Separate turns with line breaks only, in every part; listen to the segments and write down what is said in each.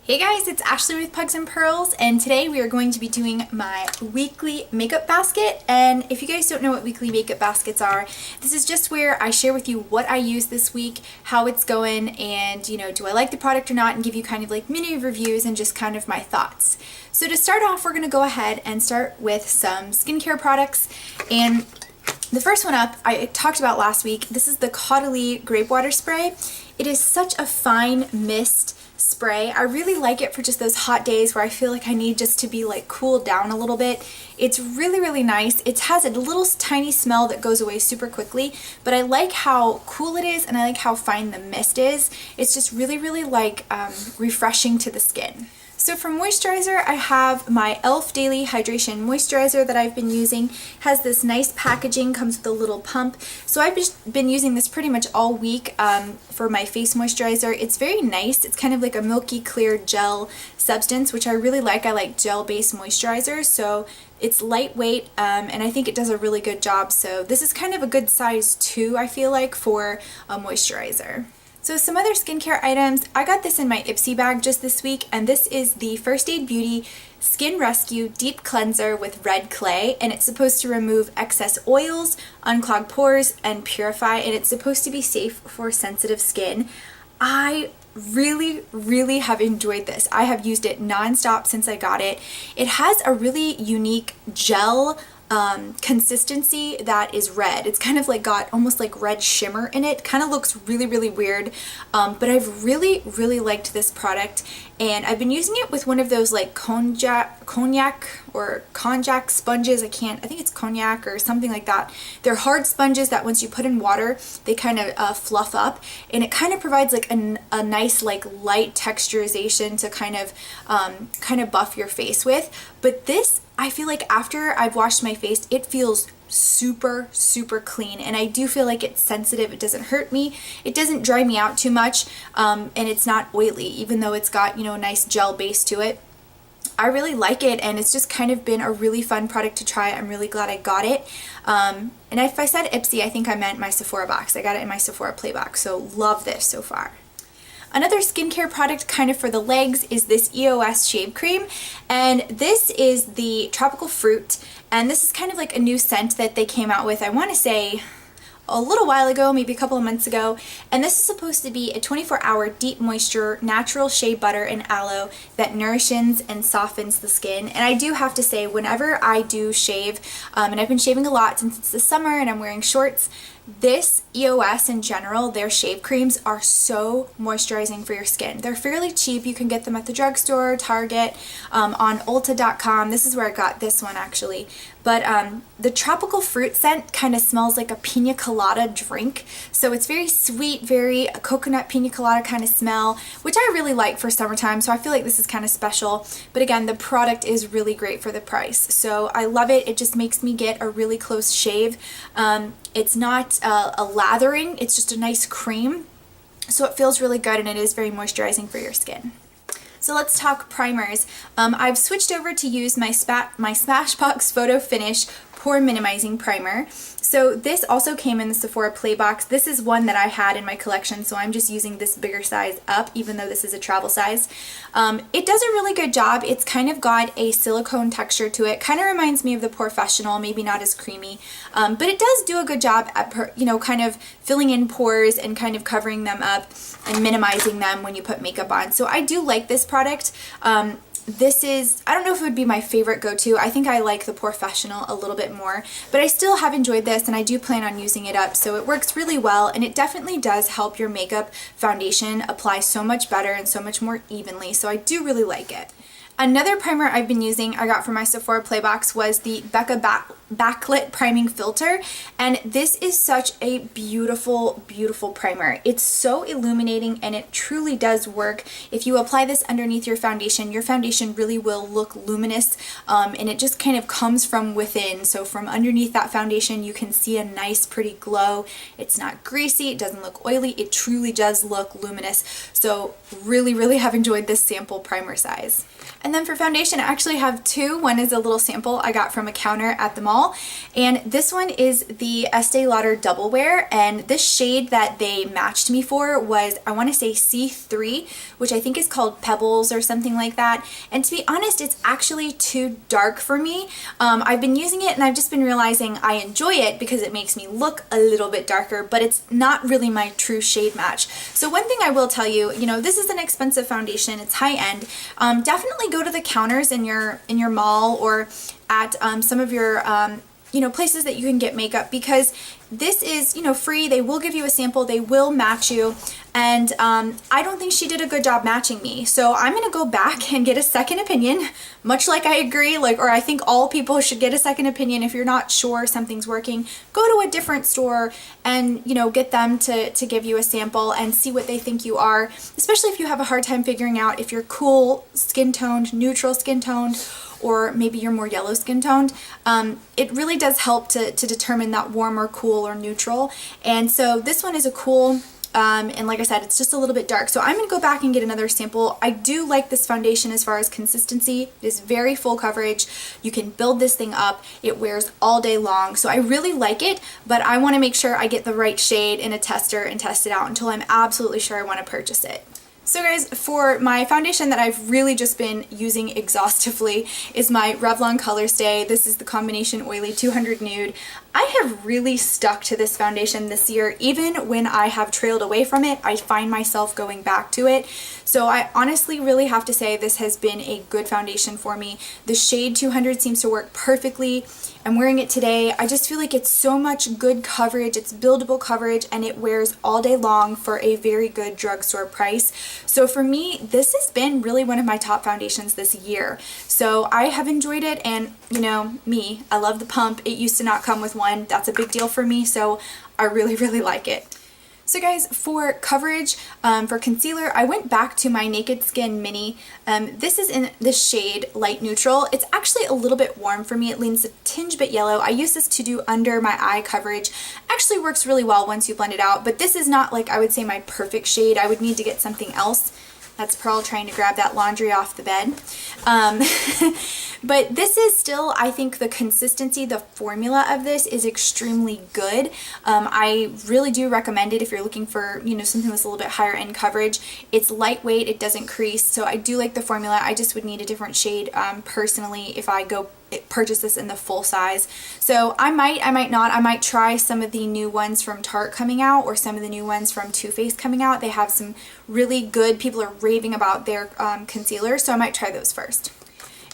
Hey guys, it's Ashley with Pugs and Pearls, and today we are going to be doing my weekly makeup basket. And if you guys don't know what weekly makeup baskets are, this is just where I share with you what I use this week, how it's going, and do I like the product or not, and give you kind of like mini reviews and just kind of my thoughts. So to start off, we're going to go ahead and start with some skincare products. And the first one up, I talked about last week. This is the Caudalie Grape Water Spray. It is such a fine mist spray. I really like it for just those hot days where I feel like I need just to be like cooled down a little bit. It's really nice. It has a little tiny smell that goes away super quickly, but I like how cool it is and I like how fine the mist is. It's just really like refreshing to the skin. So for moisturizer, I have my e.l.f. Daily Hydration Moisturizer that I've been using. It has this nice packaging, comes with a little pump. So I've just been using this pretty much all week for my face moisturizer. It's very nice. It's kind of like a milky clear gel substance, which I really like. I like gel-based moisturizers, so it's lightweight and I think it does a really good job. So this is kind of a good size too, I feel like, for a moisturizer. So some other skincare items, I got this in my Ipsy bag just this week, and this is the First Aid Beauty Skin Rescue Deep Cleanser with Red Clay, and it's supposed to remove excess oils, unclog pores, and purify, and it's supposed to be safe for sensitive skin. I really have enjoyed this. I have used it non-stop since I got it. It has a really unique gel consistency that is red. It's kind of like got almost like red shimmer in it. Kind of looks really weird, but I've really liked this product, and I've been using it with one of those like cognac sponges. I think it's cognac or something like that. They're hard sponges that once you put in water, they kind of fluff up, and it kind of provides like a nice like light texturization to kind of buff your face with. But this, I feel like after I've washed my face, it feels super clean, and I do feel like it's sensitive. It doesn't hurt me, it doesn't dry me out too much, and it's not oily, even though it's got a nice gel base to it. I really like it, and it's just kind of been a really fun product to try. I'm really glad I got it. And if I said Ipsy, I think I meant my Sephora box. I got it in my Sephora Play box, so love this so far. Another skincare product kind of for the legs is this EOS shave cream, and this is the tropical fruit, and this is kind of like a new scent that they came out with, I want to say a little while ago, maybe a couple of months ago, and this is supposed to be a 24-hour deep moisture natural shea butter and aloe that nourishes and softens the skin. And I do have to say, whenever I do shave, and I've been shaving a lot since it's the summer and I'm wearing shorts, this EOS in general, their shave creams are so moisturizing for your skin. They're fairly cheap. You can get them at the drugstore, Target, on Ulta.com. This is where I got this one actually. But the tropical fruit scent kind of smells like a pina colada drink. So it's very sweet, very coconut pina colada kind of smell, which I really like for summertime. So I feel like this is kind of special. But again, the product is really great for the price. So I love it. It just makes me get a really close shave. It's not a lathering, it's just a nice cream. So it feels really good, and it is very moisturizing for your skin. So let's talk primers. I've switched over to use my Smashbox Photo Finish Pore Minimizing Primer. So this also came in the Sephora Play box. This is one that I had in my collection, so I'm just using this bigger size up, even though this is a travel size. It does a really good job. It's kind of got a silicone texture to it. Kind of reminds me of the Professional, maybe not as creamy, but it does do a good job at kind of filling in pores and kind of covering them up and minimizing them when you put makeup on. So I do like this product. This is, I don't know if it would be my favorite go-to. I think I like the Professional a little bit more, but I still have enjoyed this, and I do plan on using it up. So it works really well, and it definitely does help your makeup foundation apply so much better and so much more evenly. So I do really like it. Another primer I've been using, I got from my Sephora Play box, was the Becca Backlit Priming Filter, and this is such a beautiful primer. It's so illuminating, and it truly does work. If you apply this underneath your foundation really will look luminous, and it just kind of comes from within. So from underneath that foundation, you can see a nice pretty glow. It's not greasy, it doesn't look oily, it truly does look luminous. So really have enjoyed this sample primer size. And then for foundation, I actually have two. One is a little sample I got from a counter at the mall, and this one is the Estee Lauder Double Wear, and this shade that they matched me for was, I want to say C3, which I think is called Pebbles or something like that. And to be honest, it's actually too dark for me. I've been using it and I've just been realizing I enjoy it because it makes me look a little bit darker, but it's not really my true shade match. So one thing I will tell you, this is an expensive foundation, it's high end. Definitely go to the counters in your mall or at some of your places that you can get makeup, because this is free. They will give you a sample, they will match you, and I don't think she did a good job matching me. So I'm gonna go back and get a second opinion, much like I agree, or I think all people should get a second opinion. If you're not sure something's working, go to a different store and get them to give you a sample and see what they think you are, especially if you have a hard time figuring out if you're cool skin toned, neutral skin toned, or maybe you're more yellow skin toned. It really does help to determine that warm or cool or neutral. And so this one is a cool, and like I said, it's just a little bit dark. So I'm gonna go back and get another sample. I do like this foundation as far as consistency. It is very full coverage. You can build this thing up. It wears all day long. So I really like it, but I wanna make sure I get the right shade in a tester and test it out until I'm absolutely sure I wanna purchase it. So guys, for my foundation that I've really just been using exhaustively is my Revlon Color Stay. This is the combination oily 200 nude. I have really stuck to this foundation this year. Even when I have trailed away from it, I find myself going back to it. So I honestly really have to say this has been a good foundation for me. The shade 200 seems to work perfectly. I'm wearing it today. I just feel like it's so much good coverage. It's buildable coverage, and it wears all day long for a very good drugstore price. So for me, this has been really one of my top foundations this year. So I have enjoyed it, and me, I love the pump. It used to not come with one. That's a big deal for me, so I really, really like it. So guys, for coverage, for concealer, I went back to my Naked Skin Mini. This is in the shade Light Neutral. It's actually a little bit warm for me. It leans a tinge bit yellow. I use this to do under my eye coverage. Actually works really well once you blend it out, but this is not, I would say, my perfect shade. I would need to get something else. That's Pearl trying to grab that laundry off the bed. But this is still, I think the consistency, the formula of this is extremely good. I really do recommend it if you're looking for, something that's a little bit higher end coverage. It's lightweight, it doesn't crease, so I do like the formula. I just would need a different shade personally if I go purchase this in the full size. So I might not. I might try some of the new ones from Tarte coming out, or some of the new ones from Too Faced coming out. They have some really good, people are raving about their concealer, so I might try those first.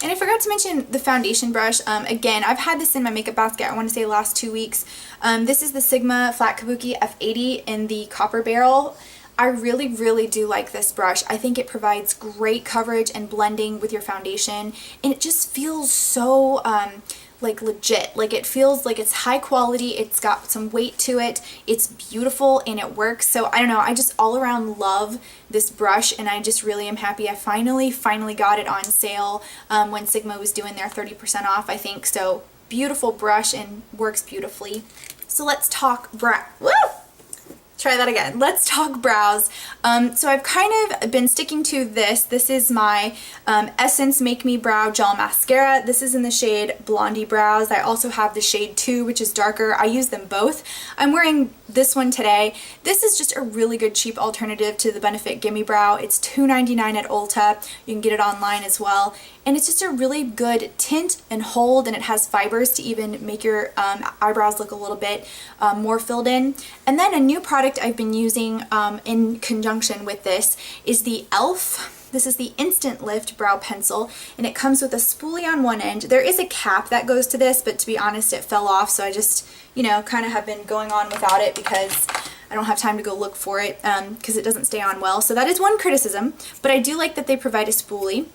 And I forgot to mention the foundation brush. Again, I've had this in my makeup basket, I want to say the last 2 weeks. This is the Sigma Flat Kabuki F80 in the copper barrel. I really, really do like this brush. I think it provides great coverage and blending with your foundation, and it just feels so legit. It feels like it's high quality, it's got some weight to it, it's beautiful, and it works. So I don't know, I just all around love this brush, and I just really am happy I finally got it on sale when Sigma was doing their 30% off, I think. So beautiful brush and works beautifully. So let's talk try that again. Let's talk brows. So I've kind of been sticking to this. This is my Essence Make Me Brow Gel Mascara. This is in the shade Blondie Brows. I also have the shade 2, which is darker. I use them both. I'm wearing this one today. This is just a really good cheap alternative to the Benefit Gimme Brow. It's $2.99 at Ulta. You can get it online as well. And it's just a really good tint and hold, and it has fibers to even make your eyebrows look a little bit more filled in. And then a new product I've been using in conjunction with this is the e.l.f. This is the Instant Lift Brow Pencil, and it comes with a spoolie on one end. There is a cap that goes to this, but to be honest, it fell off, so I just, kind of have been going on without it because I don't have time to go look for it because it doesn't stay on well. So that is one criticism, but I do like that they provide a spoolie.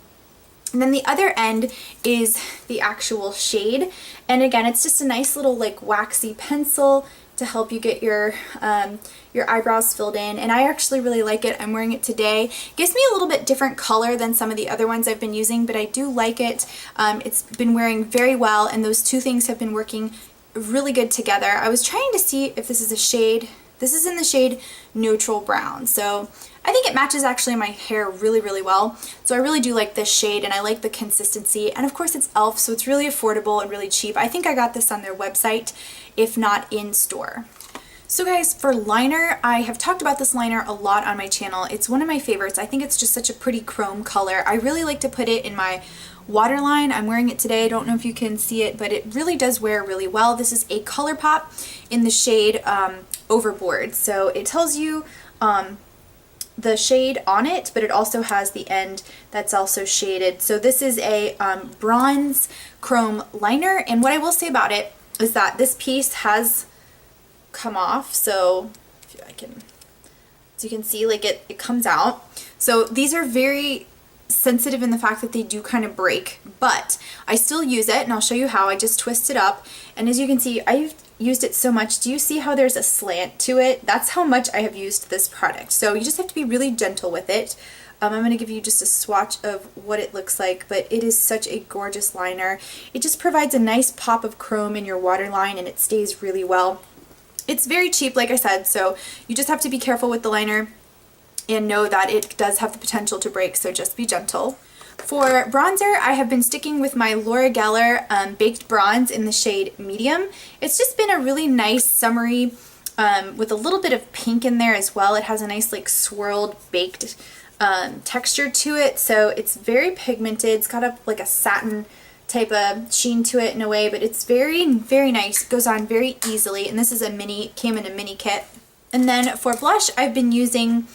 And then the other end is the actual shade, and again, it's just a nice little waxy pencil to help you get your eyebrows filled in, and I actually really like it. I'm wearing it today. It gives me a little bit different color than some of the other ones I've been using, but I do like it. It's been wearing very well, and those two things have been working really good together. I was trying to see if this is a shade. This is in the shade Neutral Brown. So I think it matches actually my hair really, really well. So I really do like this shade, and I like the consistency. And of course it's e.l.f., so it's really affordable and really cheap. I think I got this on their website, if not in store. So guys, for liner, I have talked about this liner a lot on my channel. It's one of my favorites. I think it's just such a pretty chrome color. I really like to put it in my waterline. I'm wearing it today. I don't know if you can see it, but it really does wear really well. This is a Colourpop in the shade Overboard. So it tells you the shade on it, but it also has the end that's also shaded. So this is a bronze chrome liner, and what I will say about it is that this piece has come off, so if I can, as you can see, like it comes out. So these are very sensitive in the fact that they do kind of break, but I still use it, and I'll show you how. I just twist it up, and as you can see, I've used it so much. Do you see how there's a slant to it? That's how much I have used this product. So you just have to be really gentle with it. I'm going to give you just a swatch of what it looks like, but it is such a gorgeous liner. It just provides a nice pop of chrome in your waterline, and it stays really well. It's very cheap, like I said, so you just have to be careful with the liner and know that it does have the potential to break, so just be gentle. For bronzer, I have been sticking with my Laura Geller Baked Bronze in the shade Medium. It's just been a really nice summery with a little bit of pink in there as well. It has a nice like swirled baked texture to it, so it's very pigmented. It's got like a satin type of sheen to it in a way, but it's very, very nice. It goes on very easily, and this is a mini, came in a mini kit. And then for blush, I've been using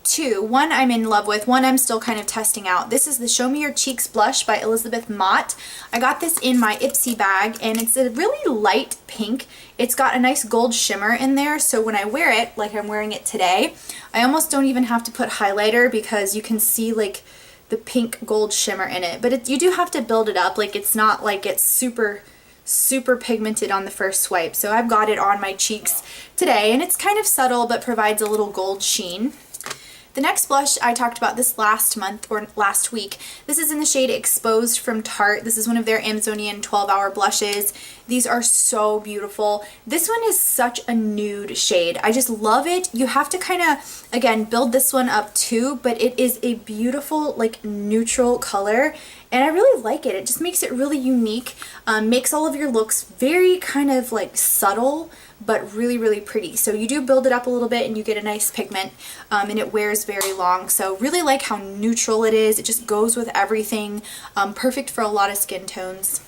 two. One I'm in love with, one I'm still kind of testing out. This is the Show Me Your Cheeks blush by Elizabeth Mott. I got this in my Ipsy bag, and it's a really light pink. It's got a nice gold shimmer in there, so when I wear it, like I'm wearing it today, I almost don't even have to put highlighter because you can see like the pink gold shimmer in it. But you do have to build it up. Like it's not like it's super pigmented on the first swipe. So I've got it on my cheeks today, and it's kind of subtle but provides a little gold sheen. The next blush, I talked about this last month or last week. This is in the shade Exposed from Tarte. This is one of their Amazonian 12-hour blushes. These are so beautiful. This one is such a nude shade. I just love it. You have to kind of, again, build this one up too, but it is a beautiful, like, neutral color, and I really like it. It just makes it really unique, makes all of your looks very kind of like subtle, but really, really pretty. So you do build it up a little bit and you get a nice pigment, and it wears very long. So really like how neutral it is. It just goes with everything. Perfect for a lot of skin tones.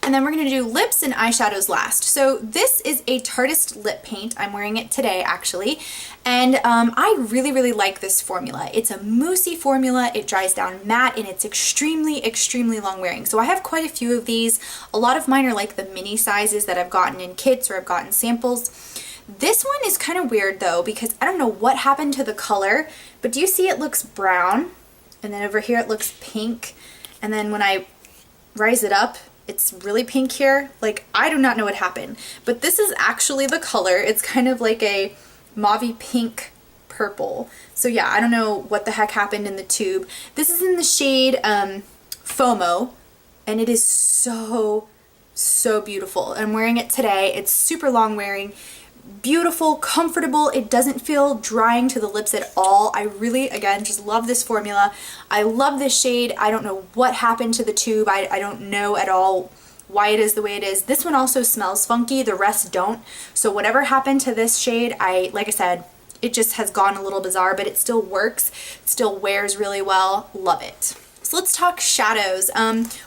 And then we're going to do lips and eyeshadows last. So this is a Tarteist lip paint. I'm wearing it today actually. And I really, really like this formula. It's a moussey formula. It dries down matte, and it's extremely, extremely long wearing. So I have quite a few of these. A lot of mine are like the mini sizes that I've gotten in kits or I've gotten samples. This one is kind of weird though, because I don't know what happened to the color, but do you see it looks brown? And then over here it looks pink. And then when I rise it up, it's really pink here. Like, I do not know what happened, but this is actually the color. It's kind of like a mauvey pink purple. So yeah, I don't know what the heck happened in the tube. This is in the shade FOMO, and it is so, so beautiful. I'm wearing it today. It's super long wearing, beautiful, comfortable. It doesn't feel drying to the lips at all. I really, again, just love this formula. I love this shade. I don't know what happened to the tube. I don't know at all why it is the way it is. This one also smells funky. The rest don't. So whatever happened to this shade, like I said, it just has gone a little bizarre, but it still works. It still wears really well. Love it. So let's talk shadows.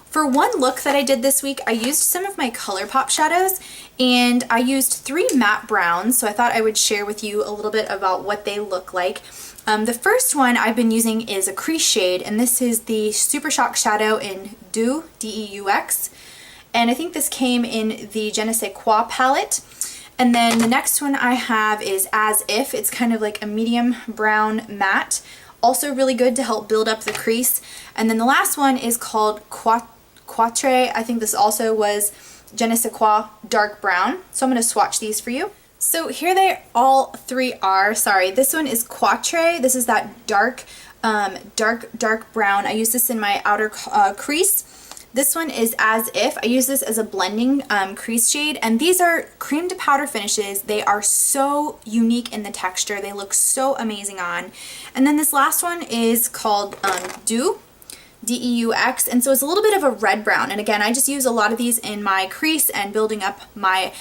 For one look that I did this week, I used some of my Colourpop shadows, and I used 3 matte browns, so I thought I would share with you a little bit about what they look like. The first one I've been using is a crease shade, and this is the Super Shock shadow in Deux, D-E-U-X, and I think this came in the Je ne sais quoi palette. And then the next one I have is As If. It's kind of like a medium brown matte, also really good to help build up the crease. And then the last one is called Quatre. I think this also was Je ne sais quoi dark brown. So I'm going to swatch these for you. So here they all 3 are. Sorry, this one is Quatre. This is that dark brown. I use this in my outer crease. This one is As If. I use this as a blending crease shade, and these are cream to powder finishes. They are so unique in the texture. They look so amazing on. And then this last one is called Deux. Deux, and so it's a little bit of a red brown, and again I just use a lot of these in my crease and building up my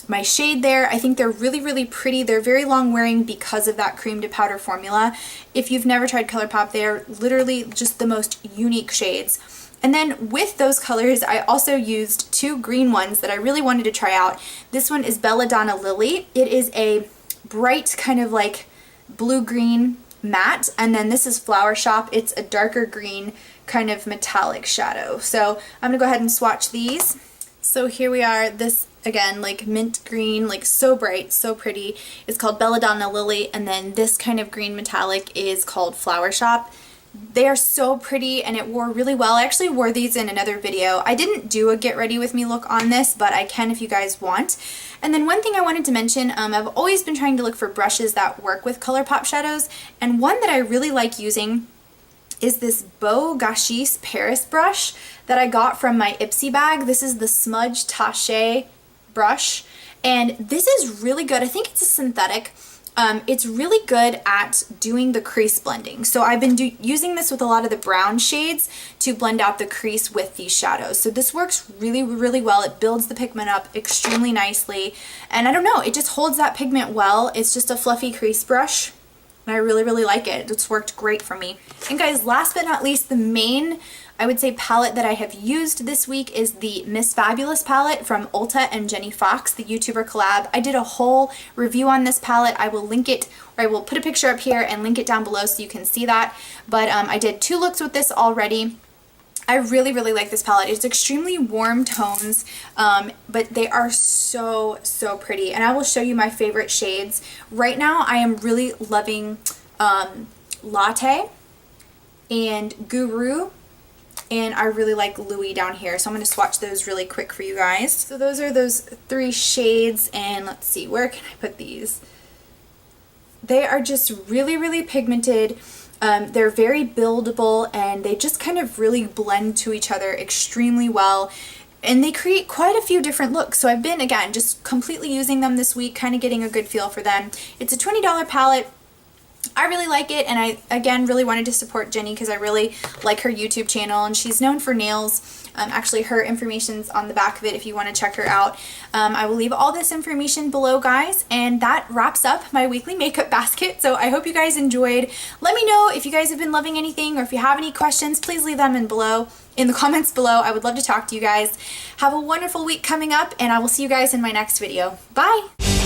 my shade there. I think they're really pretty. They're very long wearing because of that cream to powder formula. If you've never tried Colourpop, they're literally just the most unique shades. And then with those colors I also used two green ones that I really wanted to try out. This one is Belladonna Lilly. It is a bright kind of like blue-green matte, and then this is Flower Shop. It's a darker green kind of metallic shadow. So I'm gonna go ahead and swatch these. So here we are. This again, like mint green, like so bright, so pretty. It's called Belladonna Lilly, and then this kind of green metallic is called Flower Shop. They are so pretty and it wore really well. I actually wore these in another video. I didn't do a get ready with me look on this, but I can if you guys want. And then one thing I wanted to mention, I've always been trying to look for brushes that work with Colourpop shadows, and one that I really like using is this Beau Gachis Paris brush that I got from my Ipsy bag. This is the Smudge Taché brush, and this is really good. I think it's a synthetic. It's really good at doing the crease blending. So I've been using this with a lot of the brown shades to blend out the crease with these shadows. So this works really well. It builds the pigment up extremely nicely. And I don't know, it just holds that pigment well. It's just a fluffy crease brush. And I really like it. It's worked great for me. And guys, last but not least, the main, I would say, palette that I have used this week is the Miss Fabulous palette from Ulta and Jenny Fox, the YouTuber collab. I did a whole review on this palette. I will link it, or I will put a picture up here and link it down below so you can see that. But I did 2 looks with this already. I really like this palette. It's extremely warm tones, but they are so pretty. And I will show you my favorite shades. Right now I am really loving Latte and Guru, and I really like Louis down here. So I'm going to swatch those really quick for you guys. So those are those 3 shades, and let's see, where can I put these? They are just really pigmented. They're very buildable, and they just kind of really blend to each other extremely well, and they create quite a few different looks. So I've been, again, just completely using them this week, kind of getting a good feel for them. It's a $20 palette. I really like it, and I, again, really wanted to support Jenny because I really like her YouTube channel, and she's known for nails. Actually, her information's on the back of it if you want to check her out. I will leave all this information below, guys, and that wraps up my weekly makeup basket. So I hope you guys enjoyed. Let me know if you guys have been loving anything, or if you have any questions, please leave them in the comments below. I would love to talk to you guys. Have a wonderful week coming up, and I will see you guys in my next video. Bye!